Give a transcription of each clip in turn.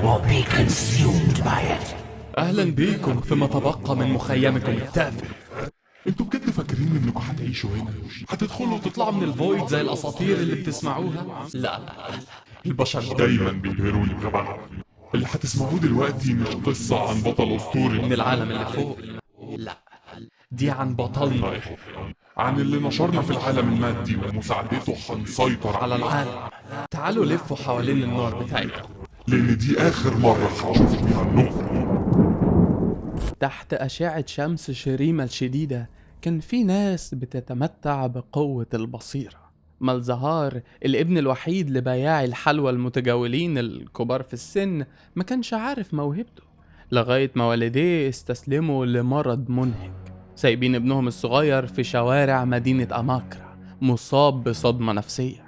will be consumed by it. أهلا بيكم فيما تبقى من مخيمكم التافه. انتوا بجد فاكرين انكم هتعيشوا هنا؟ هتدخلوا تطلعوا من الفويد زي الأساطير اللي بتسمعوها؟ لا، البشر دايما بيبهروني بغبائهم. اللي هتسمعوه دلوقتي مش قصة عن بطل أسطوري من العالم اللي فوق. لا، دي عن بطلنا، عن اللي نشرنا في العالم المادي ومساعدته هنسيطر على العالم. تعالوا لفوا حوالين النار بتاعتكم، لأن دي آخر مرة هتشوفوا فيها النور. تحت أشعة شمس شريمة الشديدة كان في ناس بتتمتع بقوة البصيرة. مالزهار الابن الوحيد لبياعي الحلوى المتجولين الكبار في السن ما كانش عارف موهبته لغاية ما والديه استسلموا لمرض منهك، سايبين ابنهم الصغير في شوارع مدينة أماكرا مصاب بصدمة نفسية.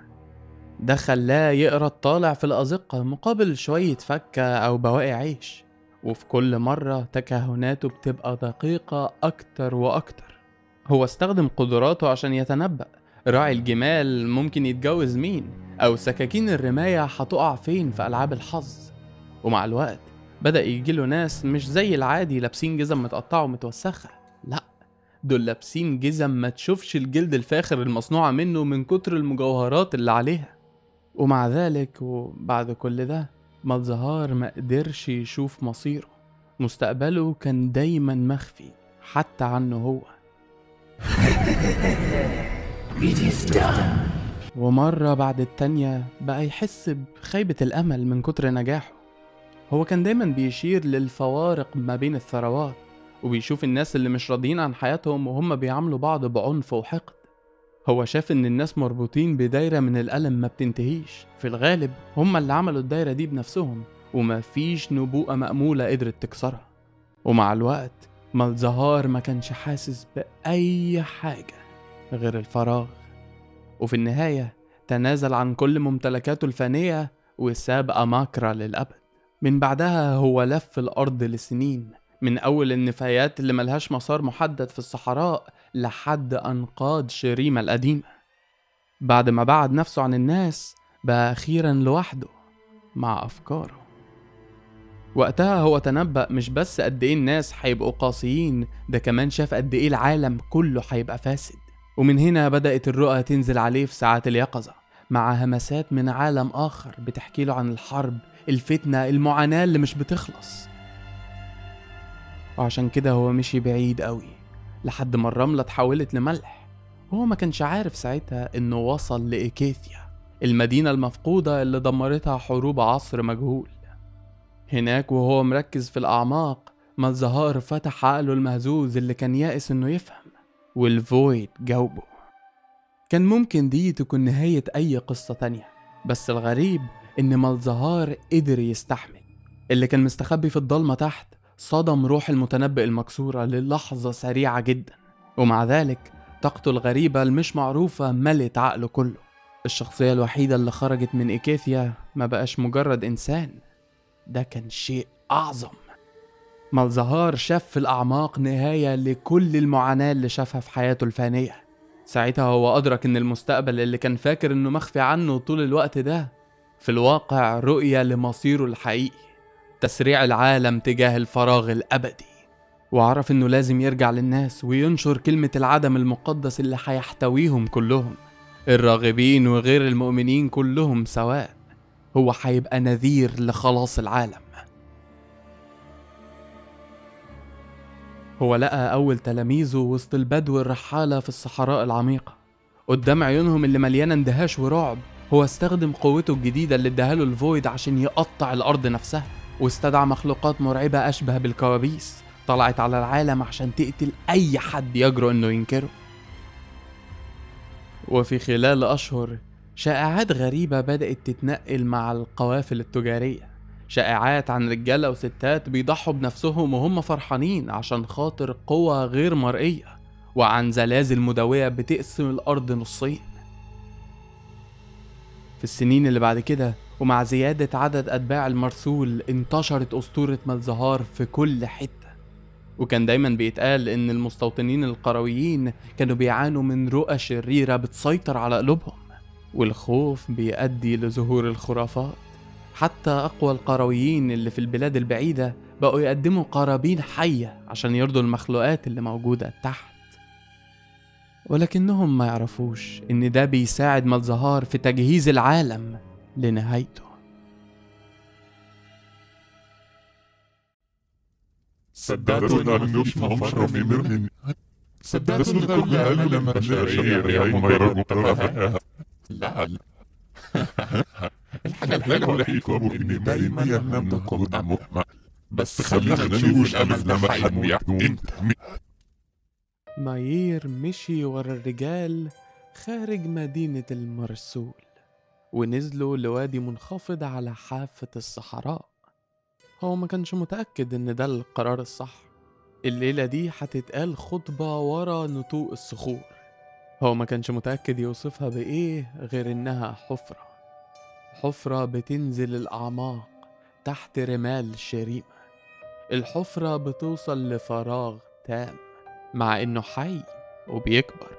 ده خلاه يقرا الطالع في الأزقة مقابل شوية فكة أو بواقي عيش، وفي كل مرة تكهناته بتبقى دقيقة أكتر وأكتر. هو استخدم قدراته عشان يتنبأ راعي الجمال ممكن يتجوز مين، أو سكاكين الرماية هتقع فين في ألعاب الحظ. ومع الوقت بدأ يجيله ناس مش زي العادي لابسين جزم متقطعة ومتوسخة، لأ، دول لابسين جزم ما تشوفش الجلد الفاخر المصنوعة منه من كتر المجوهرات اللي عليها. ومع ذلك وبعد كل ده مالزهار ما قدرش يشوف مصيره. مستقبله كان دايما مخفي حتى عنه هو. It is done. ومرة بعد التانية بقى يحس بخيبة الأمل من كتر نجاحه. هو كان دايما بيشير للفوارق ما بين الثروات، وبيشوف الناس اللي مش راضيين عن حياتهم وهم بيعاملوا بعض بعنف وحقد. هو شاف ان الناس مربوطين بدايرة من الألم ما بتنتهيش، في الغالب هم اللي عملوا الدايرة دي بنفسهم، وما فيش نبوءة مأمولة قدرت تكسرها. ومع الوقت مالزهار ما كانش حاسس بأي حاجة غير الفراغ. وفي النهاية تنازل عن كل ممتلكاته الفانية وساب أماكرا للأبد. من بعدها هو لف الأرض لسنين، من أول النفايات اللي ملهاش مسار محدد في الصحراء لحد أنقاض شريمة القديمة. بعد ما بعد نفسه عن الناس بقى أخيرا لوحده مع أفكاره. وقتها هو تنبأ مش بس قد إيه الناس هيبقوا قاسيين، ده كمان شاف قد إيه العالم كله هيبقى فاسد. ومن هنا بدأت الرؤى تنزل عليه في ساعات اليقظة مع همسات من عالم آخر بتحكيله عن الحرب، الفتنة، المعاناة اللي مش بتخلص. وعشان كده هو مشي بعيد قوي لحد ما الرملة اتحولت لملح. هو ما كانش عارف ساعتها انه وصل لإيكيثيا، المدينة المفقودة اللي دمرتها حروب عصر مجهول. هناك وهو مركز في الأعماق مالزهار فتح عقله المهزوز اللي كان يائس انه يفهم، والفويد جاوبه. كان ممكن دي تكون نهاية أي قصة تانية، بس الغريب إن مالزهار قدر يستحمل. اللي كان مستخبي في الضلمة تحت صدم روح المتنبئ المكسورة للحظة سريعة جدا، ومع ذلك طاقته الغريبة المش معروفة ملت عقله كله. الشخصية الوحيدة اللي خرجت من إيكيثيا ما بقاش مجرد إنسان، ده كان شيء أعظم. مالزهار شاف في الأعماق نهاية لكل المعاناة اللي شافها في حياته الفانية. ساعتها هو أدرك إن المستقبل اللي كان فاكر إنه مخفي عنه طول الوقت ده في الواقع رؤية لمصيره الحقيقي، تسريع العالم تجاه الفراغ الأبدي. وعرف إنه لازم يرجع للناس وينشر كلمة العدم المقدس اللي هيحتويهم كلهم، الراغبين وغير المؤمنين كلهم سواء. هو هيبقى نذير لخلاص العالم. هو لقى أول تلاميذه وسط البدو الرحالة في الصحراء العميقة، قدام عيونهم اللي مليانة اندهاش ورعب. هو استخدم قوته الجديدة اللي اداهاله الفويد عشان يقطع الأرض نفسها، واستدعى مخلوقات مرعبة أشبه بالكوابيس طلعت على العالم عشان تقتل أي حد يجرؤ إنه ينكره. وفي خلال أشهر شائعات غريبة بدأت تتنقل مع القوافل التجارية، شائعات عن رجالة وستات بيضحوا بنفسهم وهم فرحانين عشان خاطر قوة غير مرئية، وعن زلازل مدوية بتقسم الأرض نصين. في السنين اللي بعد كده ومع زيادة عدد أتباع المرسول انتشرت أسطورة مالزهار في كل حتة، وكان دايما بيتقال إن المستوطنين القرويين كانوا بيعانوا من رؤى شريرة بتسيطر على قلوبهم، والخوف بيؤدي لظهور الخرافات. حتى أقوى القرويين اللي في البلاد البعيدة بقوا يقدموا قرابين حية عشان يرضوا المخلوقات اللي موجودة تحت، ولكنهم ما يعرفوش إن ده بيساعد مالزهار في تجهيز العالم لنهايته. صدقتنا أن نفهم شرف منهم. صدقتنا كل أهل المشاريع يوم يرى مقرفها. لا الحاجة الحلوة فيكم إن دايما لم تكن مهمة، بس خلينا نشوف الألف لما حد يحكم. مايير مشي ورا الرجال خارج مدينة المرسول، ونزلوا لوادي منخفض على حافة الصحراء. هو ما كانش متأكد إن ده القرار الصح. الليلة دي هتتقال خطبة ورا نطوق الصخور. هو ما كانش متأكد يوصفها بإيه غير إنها حفرة، حفرة بتنزل الأعماق تحت رمال شريمة. الحفرة بتوصل لفراغ تام مع إنه حي وبيكبر.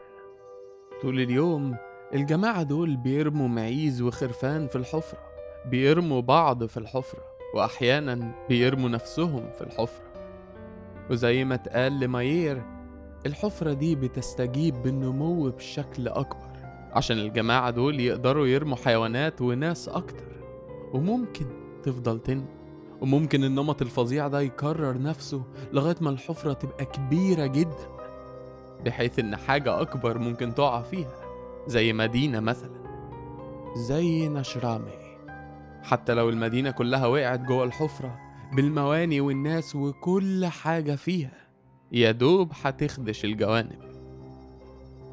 طول اليوم الجماعة دول بيرموا معيز وخرفان في الحفرة، بيرموا بعض في الحفرة، وأحيانا بيرموا نفسهم في الحفرة. وزي ما اتقال لمايير، الحفرة دي بتستجيب بالنمو بشكل أكبر عشان الجماعة دول يقدروا يرموا حيوانات وناس أكتر، وممكن تفضل تنمو، وممكن النمط الفظيع ده يكرر نفسه لغاية ما الحفرة تبقى كبيرة جدا بحيث إن حاجة أكبر ممكن تقع فيها، زي مدينة مثلا، زي نشرامي. حتى لو المدينة كلها وقعت جوه الحفرة بالمواني والناس وكل حاجة فيها، يدوب هتخدش الجوانب.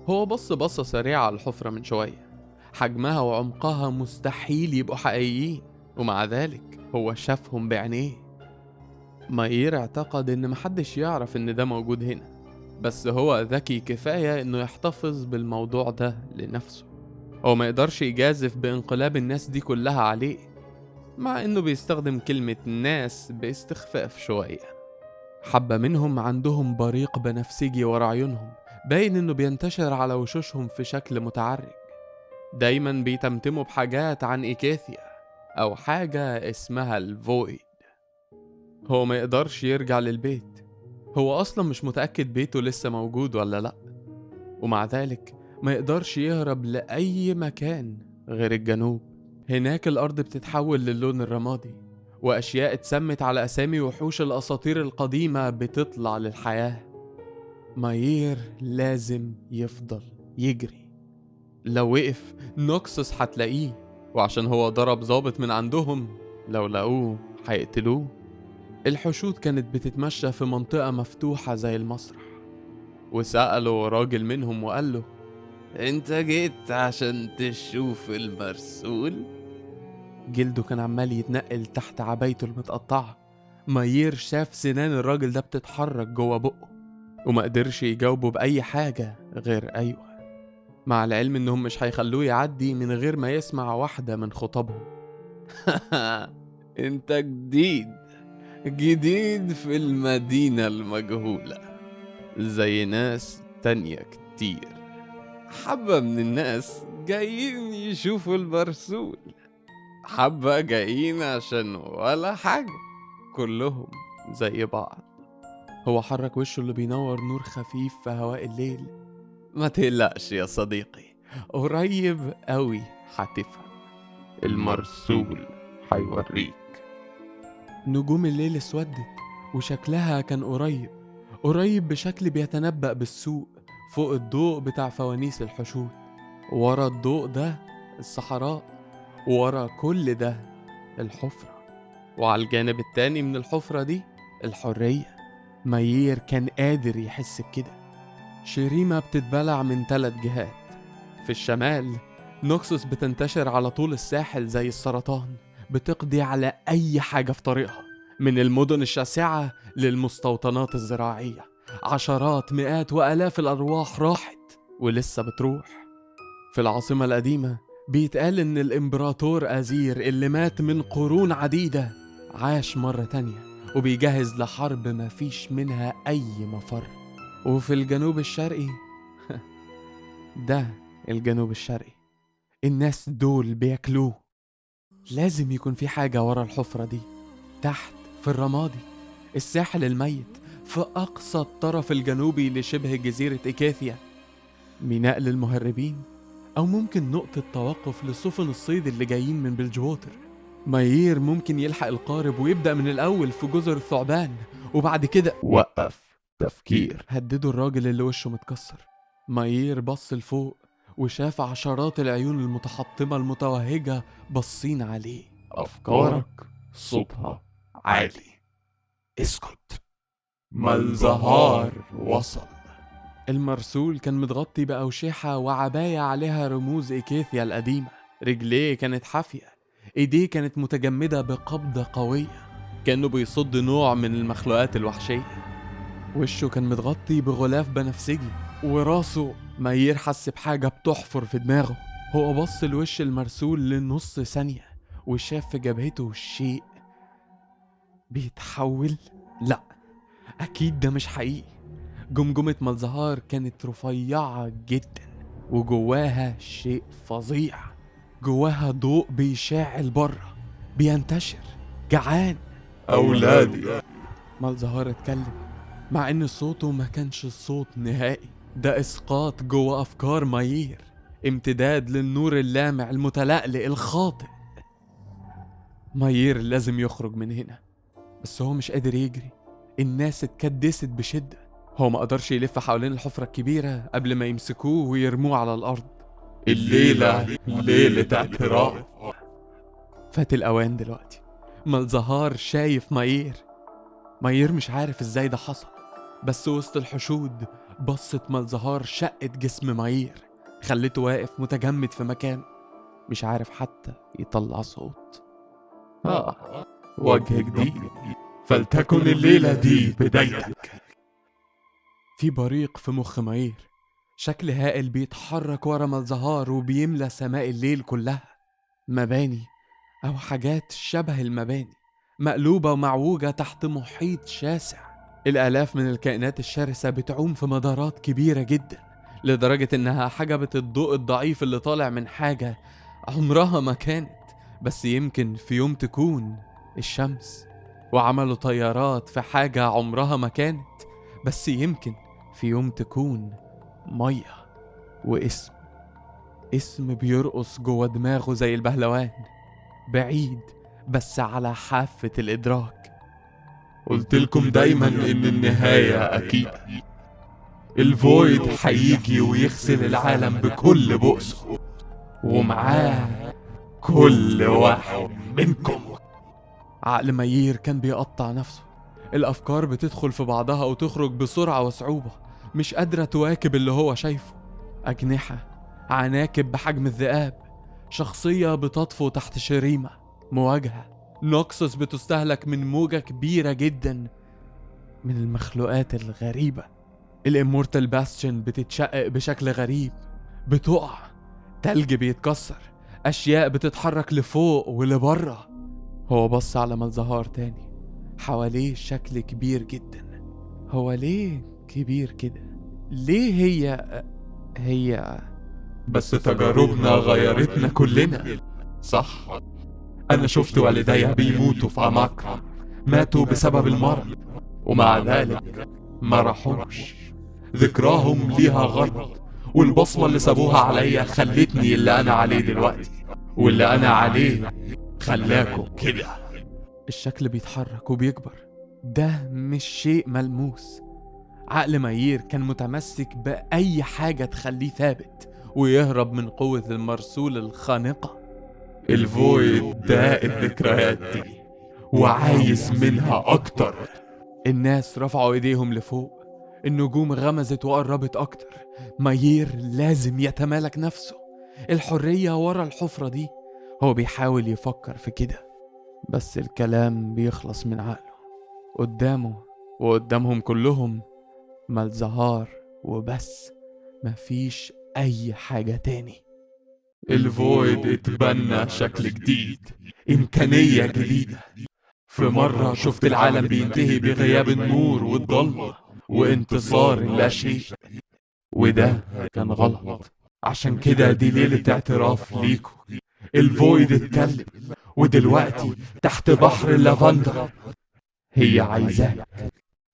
هو بصة سريعة على الحفرة من شوية، حجمها وعمقها مستحيل يبقوا حقيقيين، ومع ذلك هو شافهم بعينيه. مايير اعتقد إن محدش يعرف إن ده موجود هنا، بس هو ذكي كفاية إنه يحتفظ بالموضوع ده لنفسه. هو ما يقدرش يجازف بانقلاب الناس دي كلها عليه، مع إنه بيستخدم كلمة ناس باستخفاف شوية. حبة منهم عندهم بريق بنفسجي ورا عيونهم، باين إنه بينتشر على وشوشهم في شكل متعرج. دايما بيتمتموا بحاجات عن إيكاثيا أو حاجة اسمها الفويد. هو ما يقدرش يرجع للبيت، هو أصلا مش متأكد بيته لسه موجود ولا لأ، ومع ذلك ما يقدرش يهرب لأي مكان غير الجنوب. هناك الأرض بتتحول للون الرمادي، وأشياء اتسمت على أسامي وحوش الأساطير القديمة بتطلع للحياة. مايير لازم يفضل يجري، لو وقف نوكسوس هتلاقيه، وعشان هو ضرب ضابط من عندهم لو لقوه هيقتلوه. الحشود كانت بتتمشى في منطقة مفتوحة زي المسرح، وسألوا راجل منهم وقال له: انت جيت عشان تشوف المرسول؟ جلده كان عمال يتنقل تحت عبايته المتقطعة. مايير شاف سنان الراجل ده بتتحرك جوه بقه، وما قدرش يجاوبه بأي حاجة غير أيوة، مع العلم إنهم مش هيخلوه يعدي من غير ما يسمع واحدة من خطبهم. انت جديد في المدينة المجهولة زي ناس تانية كتير. حبة من الناس جايين يشوفوا المرسول، حبة جايين عشان ولا حاجة، كلهم زي بعض. هو حرك وشه اللي بينور نور خفيف في هواء الليل. ما تقلقش يا صديقي، قريب قوي هتفهم، المرسول هيوريك. نجوم الليل اسودت، وشكلها كان قريب بشكل بيتنبأ بالسوء. فوق الضوء بتاع فوانيس الحشود، ورا الضوء ده الصحراء، ورا كل ده الحفرة، وعلى الجانب التاني من الحفرة دي الحرية. مايير كان قادر يحس بكده. شريمة بتتبلع من 3 جهات. في الشمال نوكسوس بتنتشر على طول الساحل زي السرطان، بتقضي على أي حاجة في طريقها، من المدن الشاسعة للمستوطنات الزراعية. عشرات مئات وآلاف الأرواح راحت ولسه بتروح. في العاصمة القديمة بيتقال إن الإمبراطور أزير اللي مات من قرون عديدة عاش مرة تانية، وبيجهز لحرب ما فيش منها أي مفر. وفي الجنوب الشرقي ده الجنوب الشرقي، الناس دول بياكلوه. لازم يكون في حاجة ورا الحفرة دي، تحت في الرمادي، الساحل الميت، في أقصى الطرف الجنوبي لشبه جزيرة إيكاثيا، ميناء للمهربين، أو ممكن نقطة توقف لسفن الصيد اللي جايين من بلجواتر. مايير ممكن يلحق القارب ويبدأ من الأول في جزر الثعبان، وبعد كده وقف تفكير. هددوا الراجل اللي وشه متكسر. مايير بص لفوق وشاف عشرات العيون المتحطمة المتوهجة باصين عليه. أفكارك صوتها عالي. اسكت. مالزهار وصل. المرسول كان متغطي بأوشحة وعباية عليها رموز إيكاثيا القديمة. رجليه كانت حافية، ايديه كانت متجمدة بقبضة قوية كأنه بيصد نوع من المخلوقات الوحشية. وشه كان متغطي بغلاف بنفسجي، وراسه مايير حس بحاجة بتحفر في دماغه. هو بص لوش المرسول لنص ثانية وشاف في جبهته شيء بيتحول. لا، أكيد ده مش حقيقي. جمجمة مالزهار كانت رفيعة جدا، وجواها شيء فظيع. جواها ضوء بيشاعل بره، بينتشر، جعان. أولادي. مالزهار اتكلم مع ان صوته ما كانش صوت نهائي. ده اسقاط جوا افكار مايير، امتداد للنور اللامع المتلألئ الخاطئ. مايير لازم يخرج من هنا، بس هو مش قادر يجري. الناس اتكدست بشدة. هو ما قدرش يلف حوالين الحفرة الكبيرة قبل ما يمسكوه ويرموه على الأرض. الليلة ليلة اعتراف. فات الأوان دلوقتي. مالزهار شايف مايير. مايير مش عارف ازاي ده حصل، بس وسط الحشود بصت مالزهار شقت جسم مايير، خلته واقف متجمد في مكانه، مش عارف حتى يطلع صوت. وجه جديد، فلتكن الليلة دي بدايتك. في بريق في مخ مايير، شكل هائل بيتحرك ورا مالزهار وبيملى سماء الليل كلها. مباني أو حاجات شبه المباني مقلوبة ومعوجة تحت محيط شاسع. الآلاف من الكائنات الشرسة بتعوم في مدارات كبيرة جدا، لدرجة إنها حجبت الضوء الضعيف اللي طالع من حاجة عمرها ما كانت، بس يمكن في يوم تكون الشمس. وعملوا طيارات في حاجة عمرها ما كانت، بس يمكن في يوم تكون مية. اسم بيرقص جوه دماغه زي البهلوان، بعيد بس على حافة الإدراك. قلتلكم دايما إن النهاية أكيدة. الفويد هيجي ويغسل العالم بكل بؤسه، ومعاه كل واحد منكم. عقل مايير كان بيقطع نفسه. الأفكار بتدخل في بعضها وتخرج بسرعة وصعوبة، مش قادرة تواكب اللي هو شايفه. أجنحة، عناكب بحجم الذئاب، شخصية بتطفو تحت شريمة، مواجهة، نوكسوس بتستهلك من موجة كبيرة جدا من المخلوقات الغريبة. الإمورتال باستشن بتتشقق بشكل غريب، بتقع، تلج بيتكسر، أشياء بتتحرك لفوق ولبره. هو بص على مالزهار تاني، حواليه شكل كبير جدا. هو ليه كبير كده؟ ليه هي بس تجاربنا غيرتنا كلنا، صح؟ أنا شفت والدي بيموتوا في أماكن، ماتوا بسبب المرض، ومع ذلك ما راحوش. ذكراهم ليها غرض، والبصمة اللي سابوها عليا خلتني اللي أنا عليه دلوقتي، واللي أنا عليه خلاكم كده. الشكل بيتحرك وبيكبر، ده مش شيء ملموس. عقل مايير كان متمسك بأي حاجة تخليه ثابت ويهرب من قوة المرسول الخانقة. الفويد ده الذكريات دي وعايز منها أكتر. الناس رفعوا ايديهم لفوق، النجوم غمزت وقربت أكتر. مايير لازم يتمالك نفسه، الحرية ورا الحفرة دي. هو بيحاول يفكر في كده، بس الكلام بيخلص من عقله. قدامه وقدامهم كلهم مالزهار وبس، مفيش أي حاجة تاني. الفويد اتبنى شكل جديد، إمكانية جديدة. في مرة شفت العالم بينتهي بغياب النور والضلمة وانتصار لا شيء، وده كان غلط. عشان كده دي ليلة اعتراف ليكو. الفويد اتكلم ودلوقتي تحت بحر اللافندر. هي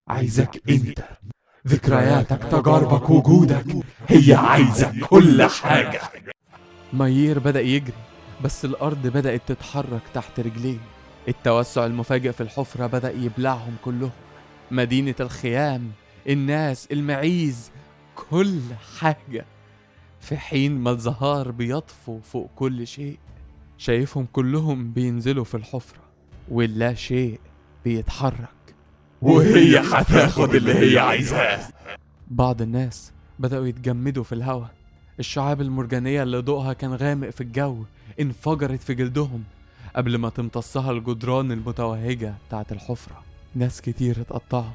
عايزاك انت، ذكرياتك، تجاربك، وجودك. هي عايزة كل حاجة. مايير بدأ يجري، بس الأرض بدأت تتحرك تحت رجليه. التوسع المفاجئ في الحفرة بدأ يبلعهم كلهم، مدينة الخيام، الناس، المعيز، كل حاجة، في حين ما الزهار بيطفو فوق كل شيء. شايفهم كلهم بينزلوا في الحفرة، واللا شيء بيتحرك، وهي هتاخد اللي هي عايزاه. بعض الناس بدأوا يتجمدوا في الهواء. الشعاب المرجانية اللي ضوءها كان غامق في الجو انفجرت في جلدهم قبل ما تمتصها الجدران المتوهجة بتاعت الحفرة. ناس كتير اتقطعوا،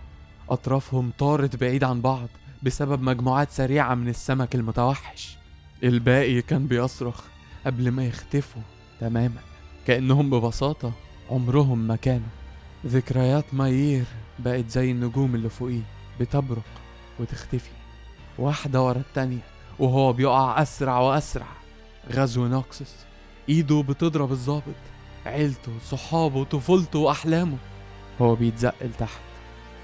أطرافهم طارت بعيد عن بعض بسبب مجموعات سريعة من السمك المتوحش. الباقي كان بيصرخ قبل ما يختفوا تماما، كأنهم ببساطة عمرهم ما كانوا. ذكريات مايير بقت زي النجوم اللي فوقيه، بتبرق وتختفي واحدة ورا التانية، وهو بيقع أسرع وأسرع. غزو نوكسوس، إيده بتضرب الضابط، عيلته، صحابه، طفولته وأحلامه. هو بيتزق لتحت،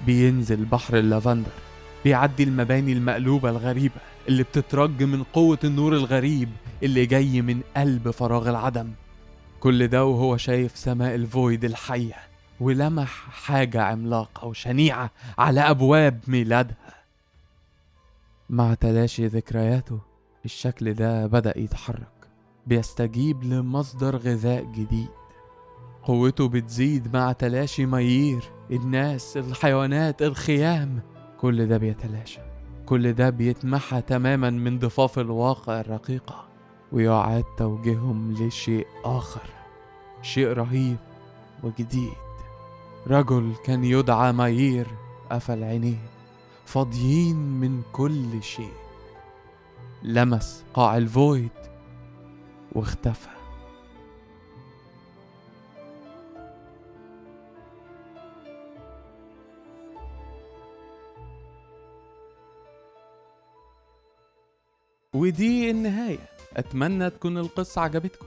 بينزل بحر اللافندر، بيعدي المباني المقلوبة الغريبة اللي بتترج من قوة النور الغريب اللي جاي من قلب فراغ العدم. كل ده وهو شايف سماء الفويد الحية، ولمح حاجة عملاقة وشنيعة على أبواب ميلادها. مع تلاشي ذكرياته، الشكل ده بدأ يتحرك، بيستجيب لمصدر غذاء جديد. قوته بتزيد مع تلاشي مايير، الناس، الحيوانات، الخيام، كل ده بيتلاشى، كل ده بيتمحى تماما من ضفاف الواقع الرقيقة، ويعاد توجيههم لشيء آخر، شيء رهيب وجديد. رجل كان يدعى مايير قفل عينيه فاضيين من كل شيء، لمس قاع الفويد واختفى. ودي النهاية. أتمنى تكون القصة عجبتكم.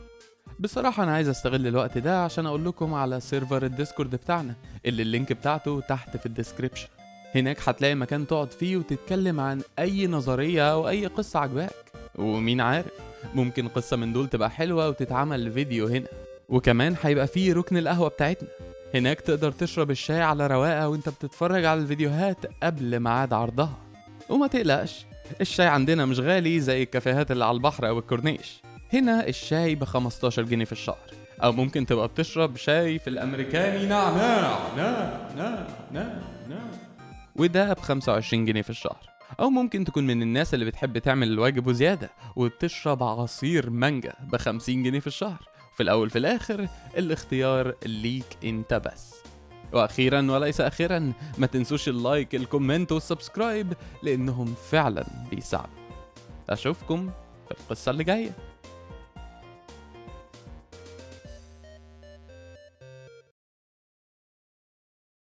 بصراحة أنا عايز أستغل الوقت ده عشان أقول لكم على سيرفر الديسكورد بتاعنا اللي اللينك بتاعته تحت في الديسكريبشن. هناك هتلاقي مكان تقعد فيه وتتكلم عن أي نظرية أو أي قصة عجباك، ومين عارف ممكن قصة من دول تبقى حلوة وتتعمل فيديو هنا. وكمان هيبقى فيه ركن القهوة بتاعتنا، هناك تقدر تشرب الشاي على رواقة وانت بتتفرج على الفيديوهات قبل ميعاد عرضها. وما تقلقش، الشاي عندنا مش غالي زي الكافيهات اللي على البحر أو الكورنيش. هنا الشاي ب15 جنيه في الشهر، أو ممكن تبقى بتشرب شاي في الأمريكاني نعناع وده ب25 جنيه في الشهر. أو ممكن تكون من الناس اللي بتحب تعمل الواجب وزيادة وبتشرب عصير مانجا ب50 جنيه في الشهر. في الأول في الآخر الاختيار ليك انت بس. واخيرا وليس اخيرا، ما تنسوش اللايك، الكومنت والسبسكرايب، لانهم فعلا بيساعدوا. اشوفكم في القصة اللي جاية.